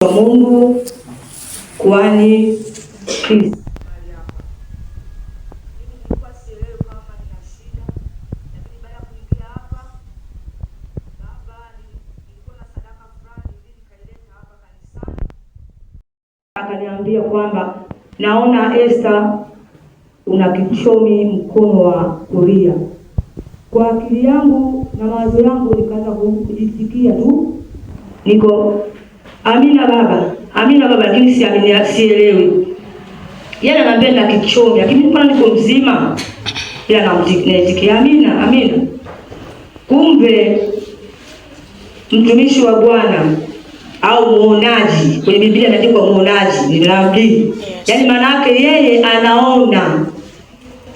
Mungu kwani Kristo. Akaniambia kwamba naona Esther una kichomi mkono wa kulia. Kwa akili yangu na mawazo yangu nikaanza kujisikia tu niko amina baba, lakini sielewi. Yeye ananiambia na kichomi, lakini mbona niko mzima? Yeye anamtikia amina. Kumbe mtumishi wa Bwana au muonaji, kwenye Biblia imeandikwa muonaji ni nabii. Yaani maana yake yeye anaona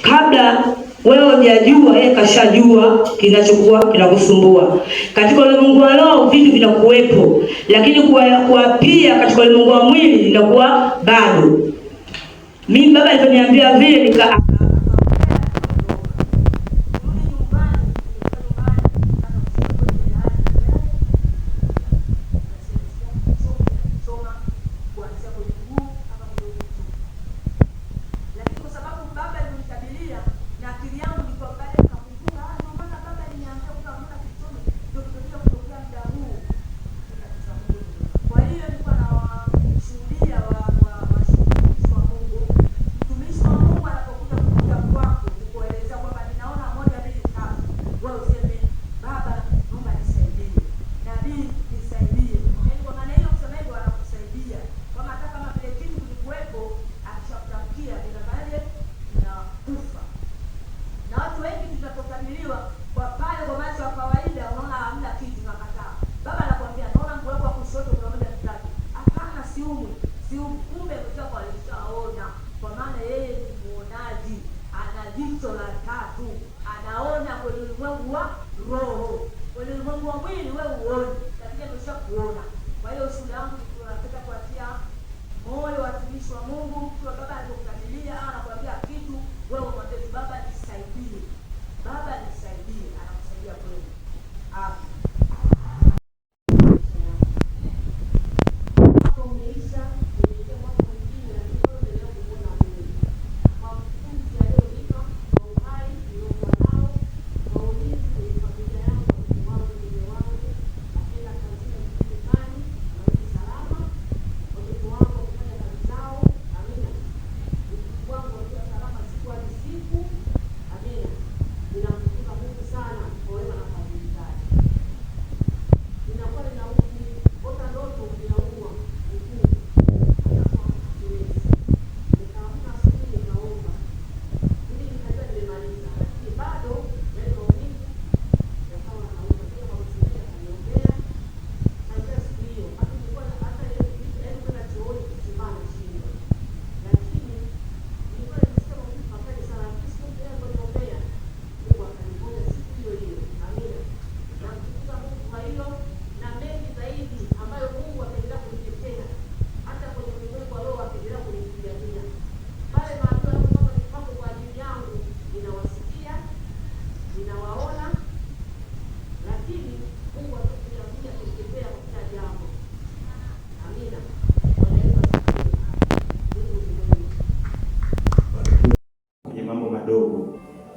kabla wewe hujajua, yeye kashajua kinachokuwa kinakusumbua. Katika ulimwengu wa roho vitu vinakuwepo, lakini kwa pia katika ulimwengu wa mwili inakuwa bado. Mimi baba aliponiambia vile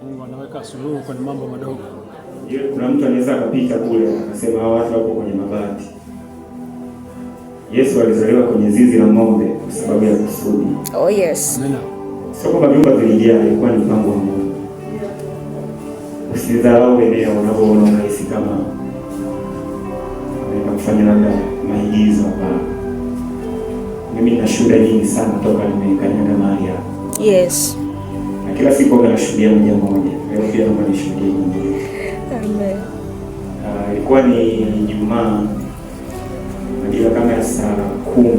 Mungu anaweka suluhu kwenye mambo madogo. Kuna mtu anaweza akapita kule akasema hao watu wako kwenye mabati. Yesu alizaliwa kwenye zizi la ng'ombe kwa sababu ya kusudi. Oh yes. Amen. Sio kwamba vyumba vilijaa, ilikuwa ni mpango wa Mungu. Usidharau eneo unapoona unahisi kama unaenda kufanya labda maigizo hapa. Mimi nina shuhuda nyingi sana toka nimekanyaga mahali hapa. Yes. Na kila siku nashuhudia moja. Leo pia naomba nishuhudie nyingine. Amen. Ilikuwa ni Ijumaa majira kama ya saa 10.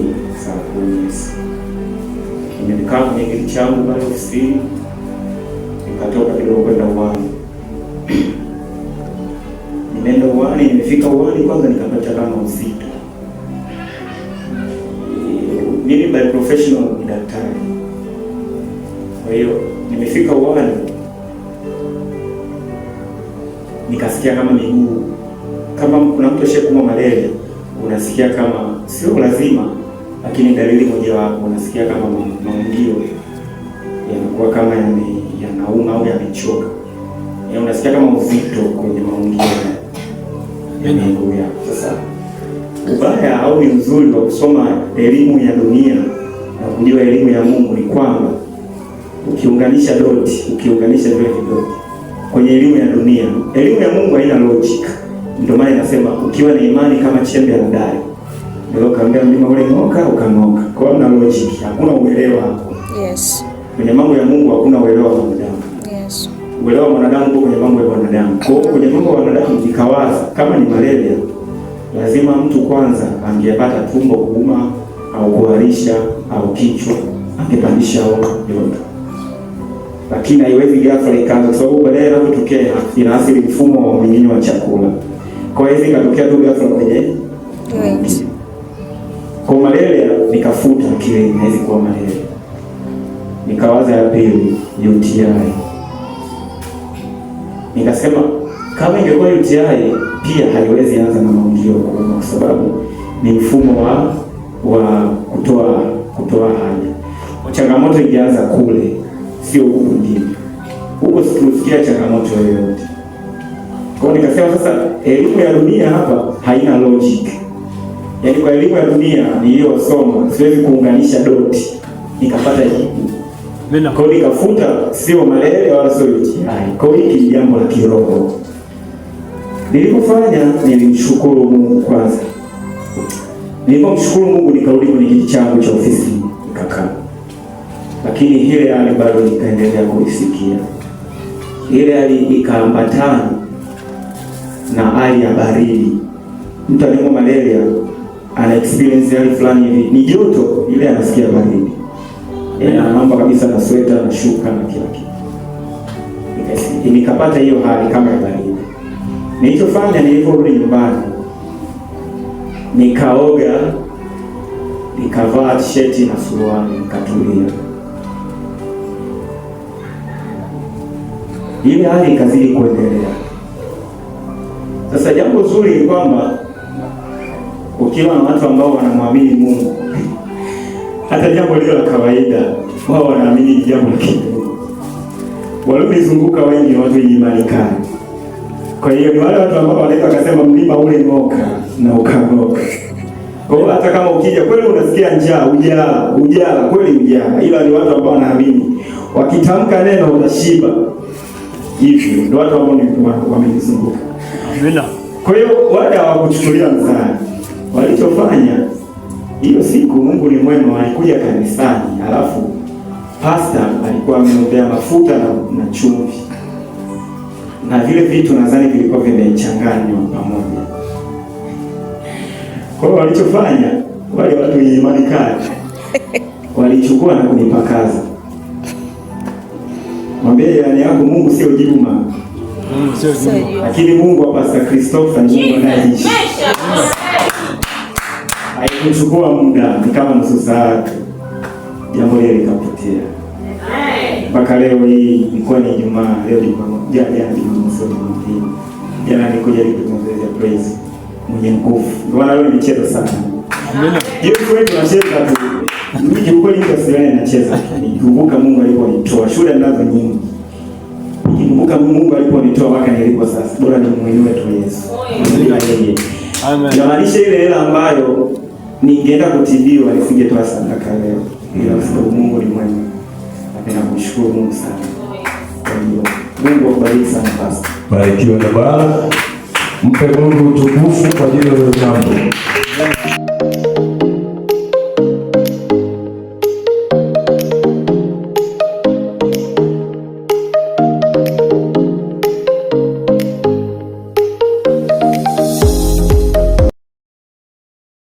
Nimekaa kwenye kiti changu pale ofisini, nikatoka kidogo kwenda uwani. Nimeenda uwani, nimefika uwani kwanza nikapata kama uzito. Mimi by professional ni daktari. Kwa hiyo nimefika uwani nikasikia kama miguu, kama kuna mtu ashakuwa malaria, unasikia kama sio lazima, lakini dalili moja wapo, unasikia kama maungio yanakuwa kama yanauma au yamechoka. Unasikia kama uzito kwenye maungio ya miguu yako. Sasa ubaya au ni uzuri wa kusoma elimu ya dunia na kujua elimu ya Mungu ni kwamba ukiunganisha vile vidoti kwenye elimu ya dunia, elimu ya Mungu haina logic. Ndio maana inasema ukiwa na imani kama chembe ya haradali, ndio kaambia mlima ule ng'oka ukang'oka. Kwa hiyo na logic, hakuna uelewa hapo. Yes. Kwenye mambo ya Mungu hakuna uelewa wa mwanadamu. Yes. Uelewa wa mwanadamu uko kwenye mambo ya wanadamu. Kwa hiyo kwenye mambo ya wanadamu jikawaza, kama ni malaria, lazima mtu kwanza angepata tumbo kuuma au kuharisha au kichwa, angepandisha homa yote. Lakini haiwezi ghafla ikaanza, kwa sababu malaria inapotokea inaathiri mfumo wa mmeng'enyo wa chakula. Kwa hiyo ikatokea tu ghafla kwenye Right. Kwa malaria nikafuta kile inaweza kuwa malaria. Nikawaza ya pili, UTI. Nikasema kama ingekuwa UTI pia haiwezi anza na maungio kuuma, kwa sababu ni mfumo wa kutoa haja. Changamoto ingeanza kule, sio huku kwingine. Huko sikusikia changamoto yoyote. Kwa hiyo nikasema sasa elimu ya dunia hapa haina logic. Yaani kwa elimu ya dunia niliyosoma siwezi kuunganisha doti nikapata jibu. Kwa hiyo nikafuta sio malaria wala sio UTI. Kwa hiyo hiki ni jambo la kiroho. Nilipofanya nilimshukuru Mungu kwanza. Nilipomshukuru Mungu nikarudi kwenye kiti changu cha ofisi nikakaa. Lakini ile hali bado nikaendelea kuisikia. Ile hali ikaambatana na hali ya baridi. Mtu anaumwa malaria ana experience hali fulani hivi, ni joto, ile anasikia baridi. Anaomba kabisa na sweta na shuka na kila kitu. Nikapata hiyo hali kama ya baridi. Nilichofanya niliporudi nyumbani, nikaoga, nikavaa t-shirt na suruali, nikatulia. Ile hali ikazidi kuendelea. Sasa jambo zuri ni kwamba ukiwa na watu ambao wanamwamini Mungu, hata jambo lilo la kawaida wao wanaamini jambo la kimungu. Walionizunguka wengi watu wenye imani kali. Kwa hiyo ni wale watu ambao wanaweza kusema mlima ule ng'oka na ukang'oka. Kwa hiyo hata kama ukija kweli unasikia njaa, ujala kweli ujala, ila ni watu ambao wanaamini wakitamka neno utashiba. Hivyo ndio watu ambao wamenizunguka. Amina. Kwa hiyo wale hawakuchukulia mzaha. Walichofanya hiyo siku, Mungu ni mwema, walikuja kanisani, alafu pastor alikuwa ameombea mafuta na chumvi. Na vile vitu nadhani vilikuwa vimechanganywa pamoja. Kwa hiyo walichofanya wale watu wenye imani kali walichukua na kunipakaza. Mwambie jirani yako Mungu sio Juma. Sio Juma. Lakini Mungu wa Pastor Christopher ni Mungu anayeishi. Haikuchukua muda, ni kama nusu saa jambo lile likapotea. Mpaka leo hii ilikuwa ni Ijumaa, leo jana nilikuja kuongezea praise mwenye nguvu. Ndio maana leo nimecheza sana. Amina. Yesu wetu anacheza tu. Mimi ukweli nikasiana anacheza. Nikumbuka Mungu aliponitoa. Shule ninazo nyingi. Nikumbuka Mungu aliponitoa mpaka nilipo sasa. Bora nimuinue tu Yesu. Bila yeye. Amen. Jamaanisha ile hela ambayo ningeenda kutibiwa nisingetoa sadaka leo. Bila kwa sababu Mungu ni mwema. Napenda kumshukuru Mungu sana. Kwa hiyo Mungu akubariki sana pastor. Barikiwa na Bwana. Mpe Mungu utukufu kwa ajili ya jambo.